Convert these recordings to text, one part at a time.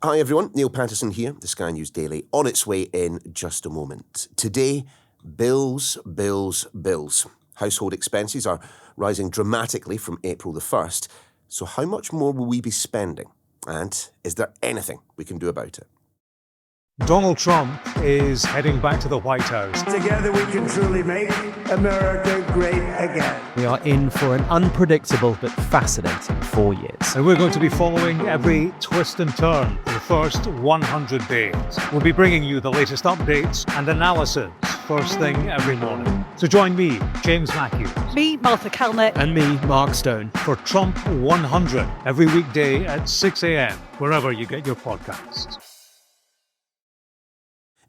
Hi everyone, Niall Paterson here, the Sky News Daily, on its way in just a moment. Today, bills. Household expenses are rising dramatically from April the 1st, so how much more will we be spending? And is there anything we can do about it? Donald Trump is heading back to the White House. Together we can truly make America great again. We are in for an unpredictable but fascinating 4 years. And we're going to be following every twist and turn for the first 100 days. We'll be bringing you the latest updates and analysis first thing every morning. So join me, James Matthews. Me, Martha Kellner. And me, Mark Stone. For Trump 100, every weekday at 6 a.m, wherever you get your podcasts.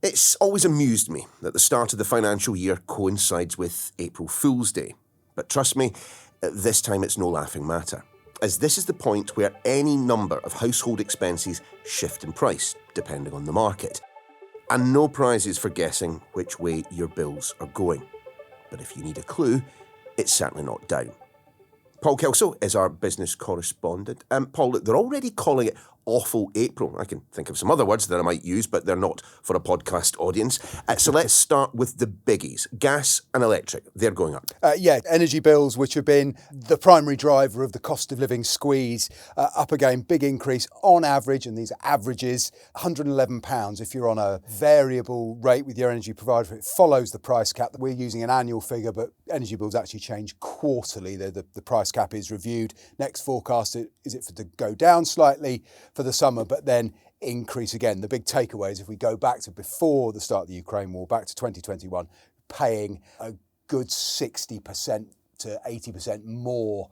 It's always amused me that the start of the financial year coincides with April Fool's Day. But trust me, this time it's no laughing matter, as this is the point where any number of household expenses shift in price, depending on the market. And no prizes for guessing which way your bills are going. But if you need a clue, it's certainly not down. Paul Kelso is our business correspondent. Paul, look, they're already calling it Awful April. I can think of some other words that I might use, but they're not for a podcast audience. So let's start with the biggies. Gas and electric, they're going up. Energy bills, which have been the primary driver of the cost of living squeeze, up again, big increase on average, and these are averages, £111 if you're on a variable rate with your energy provider. It follows the price cap. We're using an annual figure, but energy bills actually change quarterly. The price cap is reviewed. Next forecast, is it to go down slightly for the summer, but then increase again. The big takeaway is if we go back to before the start of the Ukraine war, back to 2021, paying a good 60% to 80% more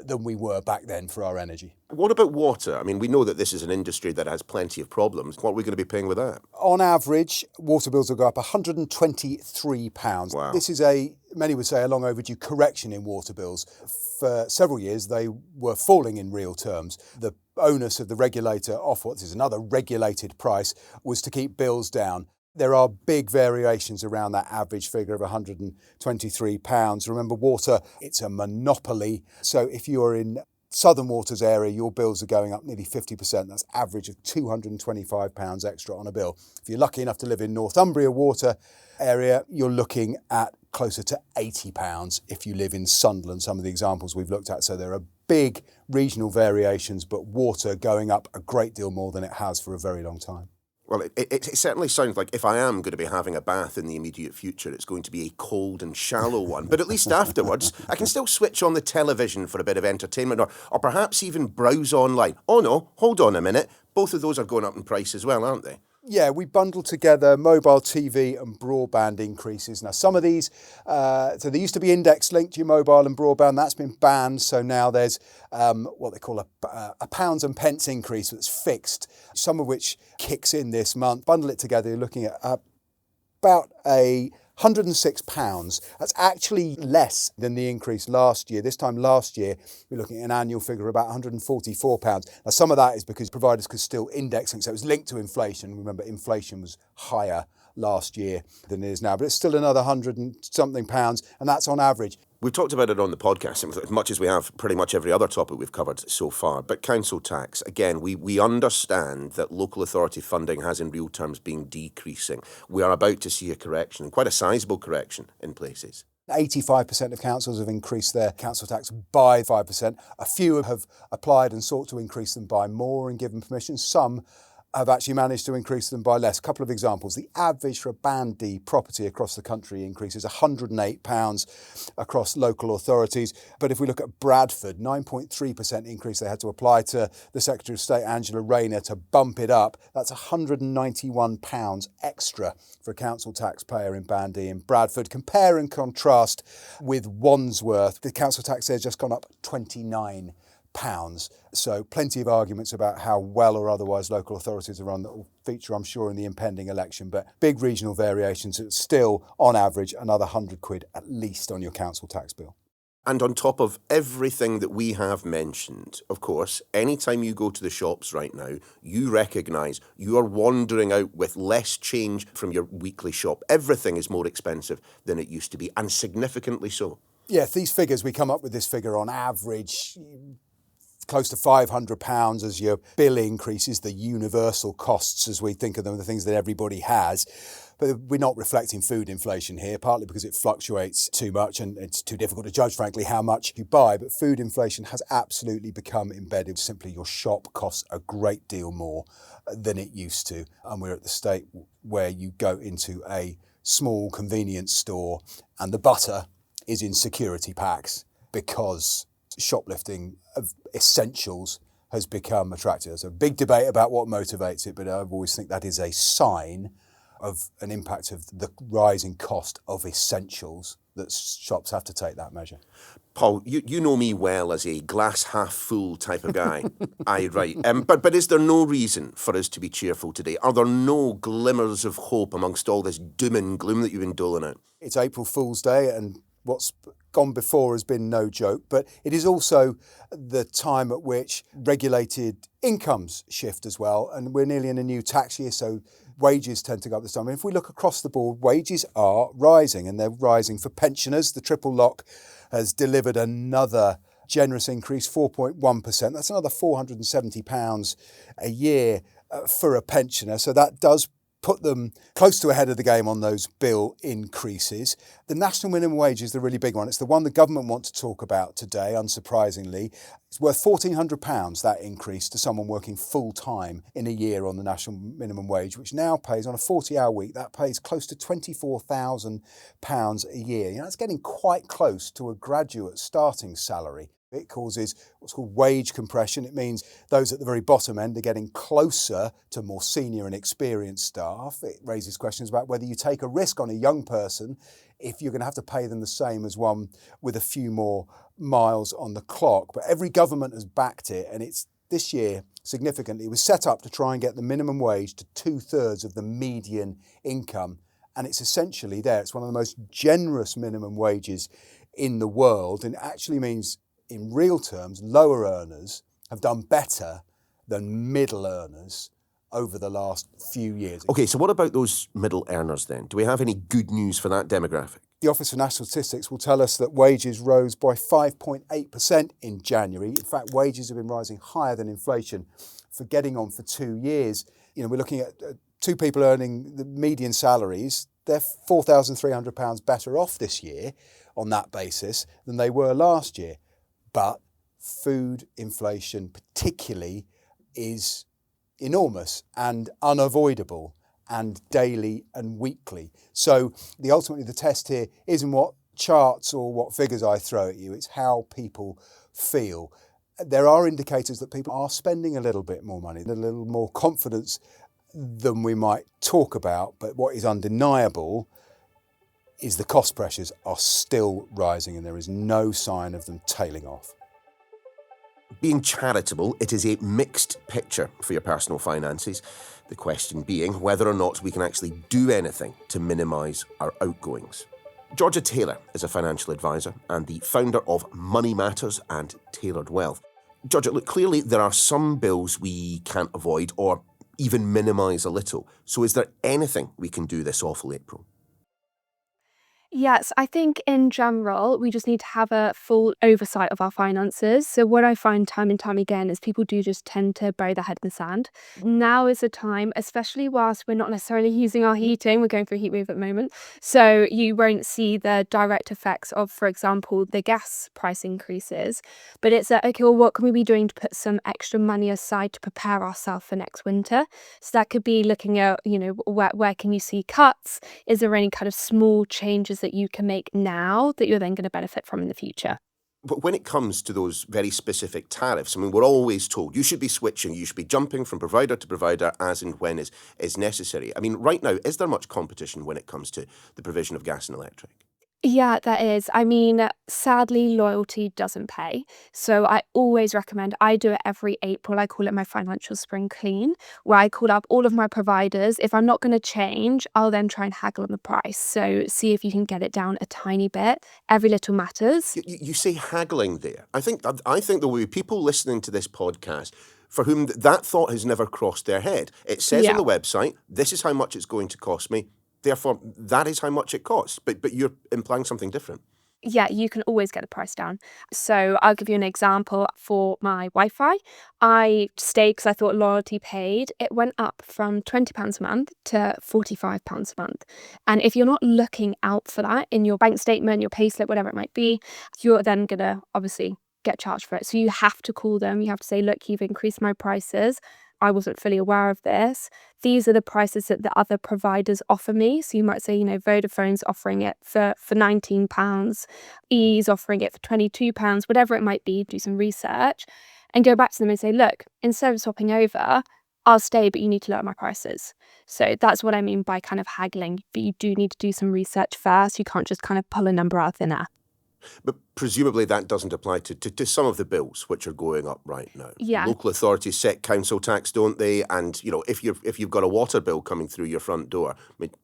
than we were back then for our energy. What about water? I mean, we know that this is an industry that has plenty of problems. What are we going to be paying with that? On average, water bills will go up £123. Wow. This is many would say, a long overdue correction in water bills. For several years, they were falling in real terms. The onus of the regulator off what is another regulated price was to keep bills down. There are big variations around that average figure of £123. Remember, water, it's a monopoly. So if you're in Southern Waters area, your bills are going up nearly 50%. That's average of £225 extra on a bill. If you're lucky enough to live in Northumbria water area, you're looking at closer to £80 if you live in Sunderland, some of the examples we've looked at. So there are big regional variations, but water going up a great deal more than it has for a very long time. Well, it certainly sounds like if I am going to be having a bath in the immediate future, it's going to be a cold and shallow one. But at least afterwards, I can still switch on the television for a bit of entertainment or perhaps even browse online. Oh no, hold on a minute. Both of those are going up in price as well, aren't they? Yeah, we bundle together mobile TV and broadband increases. Now, some of these, so they used to be index linked to your mobile and broadband. That's been banned. So now there's what they call a pounds and pence increase that's fixed, some of which kicks in this month. Bundle it together, you're looking at about £106. That's actually less than the increase last year. This time last year, we're looking at an annual figure of about £144. Now, some of that is because providers could still index it, so it was linked to inflation. Remember, inflation was higher last year than it is now, but it's still another £100 and something, and that's on average. We've talked about it on the podcast as much as we have pretty much every other topic we've covered so far. But council tax, again, we understand that local authority funding has in real terms been decreasing. We are about to see a correction, quite a sizable correction in places. 85% of councils have increased their council tax by 5%. A few have applied and sought to increase them by more and given permission. Some have actually managed to increase them by less. A couple of examples. The average for a Band D property across the country increases £108 across local authorities. But if we look at Bradford, 9.3% increase they had to apply to the Secretary of State, Angela Rayner, to bump it up. That's £191 extra for a council taxpayer in Band D in Bradford. Compare and contrast with Wandsworth. The council tax there has just gone up £29. So plenty of arguments about how well or otherwise local authorities are run that will feature, I'm sure, in the impending election. But big regional variations, it's still, on average, another £100 at least on your council tax bill. And on top of everything that we have mentioned, of course, anytime you go to the shops right now, you recognise you are wandering out with less change from your weekly shop. Everything is more expensive than it used to be, and significantly so. Yeah, these figures, we come up with this figure on average close to £500 as your bill increases, the universal costs as we think of them, the things that everybody has. But we're not reflecting food inflation here, partly because it fluctuates too much and it's too difficult to judge, frankly, how much you buy. But food inflation has absolutely become embedded. Simply your shop costs a great deal more than it used to. And we're at the state where you go into a small convenience store and the butter is in security packs because shoplifting of essentials has become attractive. There's a big debate about what motivates it, but I always think that is a sign of an impact of the rising cost of essentials that shops have to take that measure. Paul, you know me well as a glass half full type of guy. Aye, right. But is there no reason for us to be cheerful today? Are there no glimmers of hope amongst all this doom and gloom that you've been doling out? It's April Fool's Day and what's gone before has been no joke, but it is also the time at which regulated incomes shift as well. And we're nearly in a new tax year, so wages tend to go up this time. And if we look across the board, wages are rising, and they're rising for pensioners. The triple lock has delivered another generous increase, 4.1%. That's another £470 a year for a pensioner. So that does put them close to ahead of the game on those bill increases. The national minimum wage is the really big one. It's the one the government want to talk about today, unsurprisingly. It's worth £1,400, that increase, to someone working full-time in a year on the national minimum wage, which now pays, on a 40-hour week, that pays close to £24,000 a year. You know, it's getting quite close to a graduate starting salary. It causes what's called wage compression. It means those at the very bottom end are getting closer to more senior and experienced staff. It raises questions about whether you take a risk on a young person if you're going to have to pay them the same as one with a few more miles on the clock. But every government has backed it, and it's this year, significantly, it was set up to try and get the minimum wage to 2/3 of the median income. And it's essentially there. It's one of the most generous minimum wages in the world, and it actually means, in real terms, lower earners have done better than middle earners over the last few years. OK, so what about those middle earners then? Do we have any good news for that demographic? The Office for National Statistics will tell us that wages rose by 5.8% in January. In fact, wages have been rising higher than inflation for getting on for 2 years. You know, we're looking at two people earning the median salaries. They're £4,300 better off this year on that basis than they were last year. But food inflation particularly is enormous and unavoidable and daily and weekly. So ultimately the test here isn't what charts or what figures I throw at you, it's how people feel. There are indicators that people are spending a little bit more money, a little more confidence than we might talk about, but what is undeniable is the cost pressures are still rising and there is no sign of them tailing off. Being charitable, it is a mixed picture for your personal finances. The question being whether or not we can actually do anything to minimise our outgoings. Georgia Taylor is a financial advisor and the founder of Money Matters and Tailored Wealth. Georgia, look, clearly there are some bills we can't avoid or even minimise a little. So is there anything we can do this awful April? Yes, I think in general, we just need to have a full oversight of our finances. So what I find time and time again is people do just tend to bury their head in the sand. Now is the time, especially whilst we're not necessarily using our heating, we're going through a heat wave at the moment. So you won't see the direct effects of, for example, the gas price increases. But it's okay, well, what can we be doing to put some extra money aside to prepare ourselves for next winter? So that could be looking at, where can you see cuts? Is there any kind of small changes that you can make now that you're then going to benefit from in the future? But when it comes to those very specific tariffs, I mean, we're always told you should be switching, you should be jumping from provider to provider as and when is necessary. I mean, right now, is there much competition when it comes to the provision of gas and electric? Yeah, there is. I mean, sadly, loyalty doesn't pay. So I always recommend, I do it every April. I call it my financial spring clean, where I call up all of my providers. If I'm not going to change, I'll then try and haggle on the price. So see if you can get it down a tiny bit. Every little matters. You say haggling there. I think there will be people listening to this podcast for whom that thought has never crossed their head. It says on the website, this is how much it's going to cost me. Therefore, that is how much it costs. But you're implying something different. Yeah, you can always get the price down. So I'll give you an example for my Wi-Fi. I stayed because I thought loyalty paid. It went up from £20 a month to £45 a month. And if you're not looking out for that in your bank statement, your payslip, whatever it might be, you're then going to obviously get charged for it. So you have to call them. You have to say, look, you've increased my prices. I wasn't fully aware of this. These are the prices that the other providers offer me. So you might say, Vodafone's offering it for £19, E's offering it for £22, whatever it might be. Do some research and go back to them and say, look, instead of swapping over, I'll stay, but you need to lower my prices. So that's what I mean by kind of haggling. But you do need to do some research first. You can't just kind of pull a number out of thin air. But presumably that doesn't apply to some of the bills which are going up right now. Yeah. Local authorities set council tax, don't they? And if you've got a water bill coming through your front door,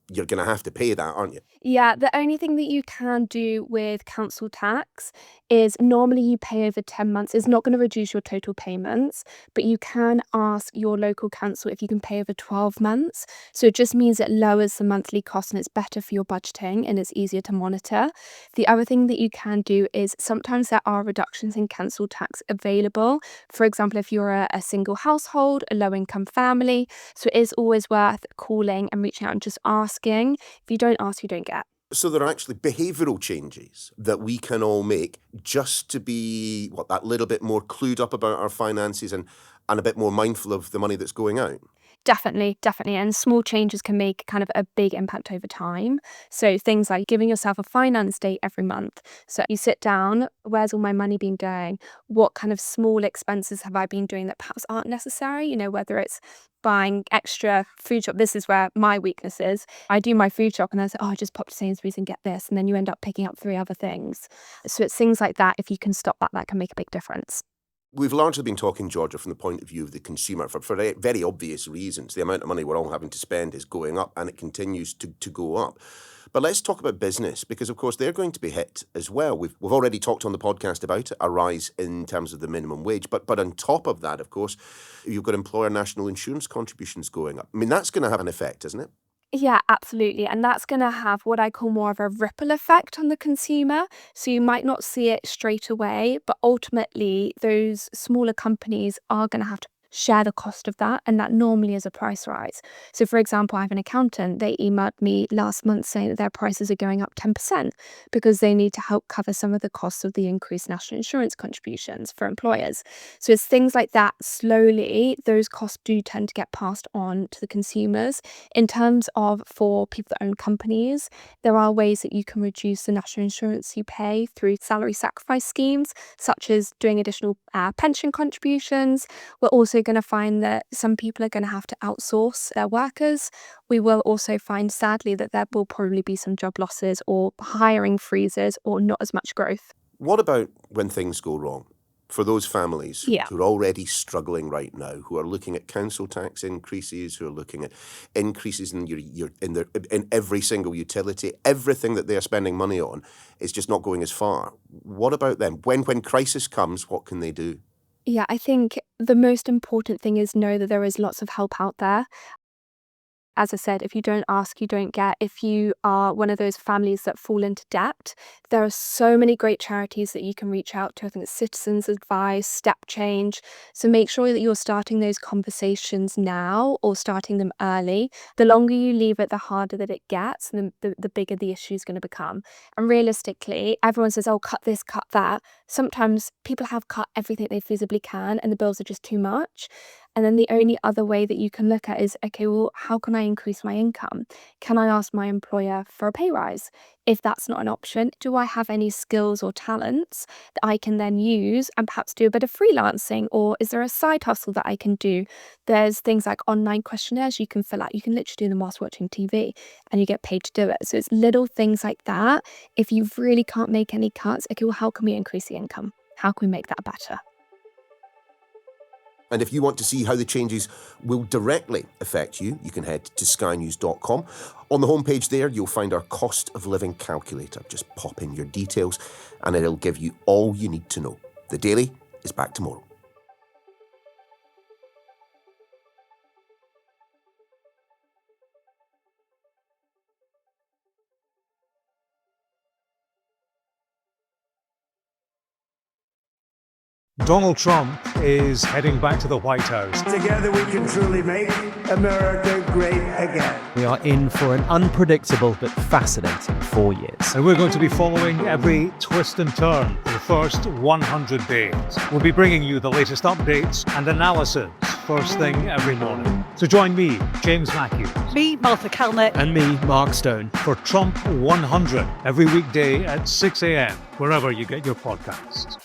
you're going to have to pay that, aren't you? Yeah, the only thing that you can do with council tax is normally you pay over 10 months. It's not going to reduce your total payments, but you can ask your local council if you can pay over 12 months. So it just means it lowers the monthly cost and it's better for your budgeting and it's easier to monitor. The other thing that you can do is sometimes there are reductions in council tax available. For example, if you're a single household, a low-income family. So it is always worth calling and reaching out and just asking. If you don't ask, you don't get. So there are actually behavioural changes that we can all make just to be, that little bit more clued up about our finances and a bit more mindful of the money that's going out. Definitely. And small changes can make kind of a big impact over time. So things like giving yourself a finance date every month. So you sit down, where's all my money been going? What kind of small expenses have I been doing that perhaps aren't necessary? Whether it's buying extra food shop. This is where my weakness is. I do my food shop and then I say, I just pop to Sainsbury's and get this. And then you end up picking up 3 other things. So it's things like that. If you can stop that can make a big difference. We've largely been talking, Georgia, from the point of view of the consumer for very obvious reasons. The amount of money we're all having to spend is going up and it continues to go up. But let's talk about business because, of course, they're going to be hit as well. We've already talked on the podcast about it, a rise in terms of the minimum wage. But on top of that, of course, you've got employer national insurance contributions going up. I mean, that's going to have an effect, isn't it? Yeah, absolutely. And that's going to have what I call more of a ripple effect on the consumer. So you might not see it straight away, but ultimately those smaller companies are going to have to share the cost of that. And that normally is a price rise. So for example, I have an accountant, they emailed me last month saying that their prices are going up 10% because they need to help cover some of the costs of the increased national insurance contributions for employers. So it's things like that. Slowly, those costs do tend to get passed on to the consumers. In terms of for people that own companies, there are ways that you can reduce the national insurance you pay through salary sacrifice schemes, such as doing additional pension contributions. We're also going to find that some people are going to have to outsource their workers. We will also find, sadly, that there will probably be some job losses or hiring freezes or not as much growth. What about when things go wrong? For those families Yeah. who are already struggling right now, who are looking at council tax increases, who are looking at increases in in every single utility, everything that they're spending money on is just not going as far. What about them? When crisis comes, what can they do? Yeah, I think the most important thing is know that there is lots of help out there. As I said, if you don't ask, you don't get. If you are one of those families that fall into debt, there are so many great charities that you can reach out to. I think it's Citizens Advice, Step Change. So make sure that you're starting those conversations now or starting them early. The longer you leave it, the harder that it gets and the bigger the issue is going to become. And realistically, everyone says, oh, cut this, cut that. Sometimes people have cut everything they feasibly can and the bills are just too much. And then the only other way that you can look at is, okay, well, how can I increase my income? Can I ask my employer for a pay rise? If that's not an option, do I have any skills or talents that I can then use and perhaps do a bit of freelancing? Or is there a side hustle that I can do? There's things like online questionnaires you can fill out. You can literally do them whilst watching TV and you get paid to do it. So it's little things like that. If you really can't make any cuts, okay, well, how can we increase the income? How can we make that better? And if you want to see how the changes will directly affect you, you can head to skynews.com. On the homepage there, you'll find our cost of living calculator. Just pop in your details and it'll give you all you need to know. The Daily is back tomorrow. Donald Trump is heading back to the White House. Together we can truly make America great again. We are in for an unpredictable but fascinating 4 years. And we're going to be following every twist and turn for the first 100 days. We'll be bringing you the latest updates and analysis first thing every morning. So join me, James Matthews. Me, Martha Kellner. And me, Mark Stone. For Trump 100 every weekday at 6 a.m, wherever you get your podcasts.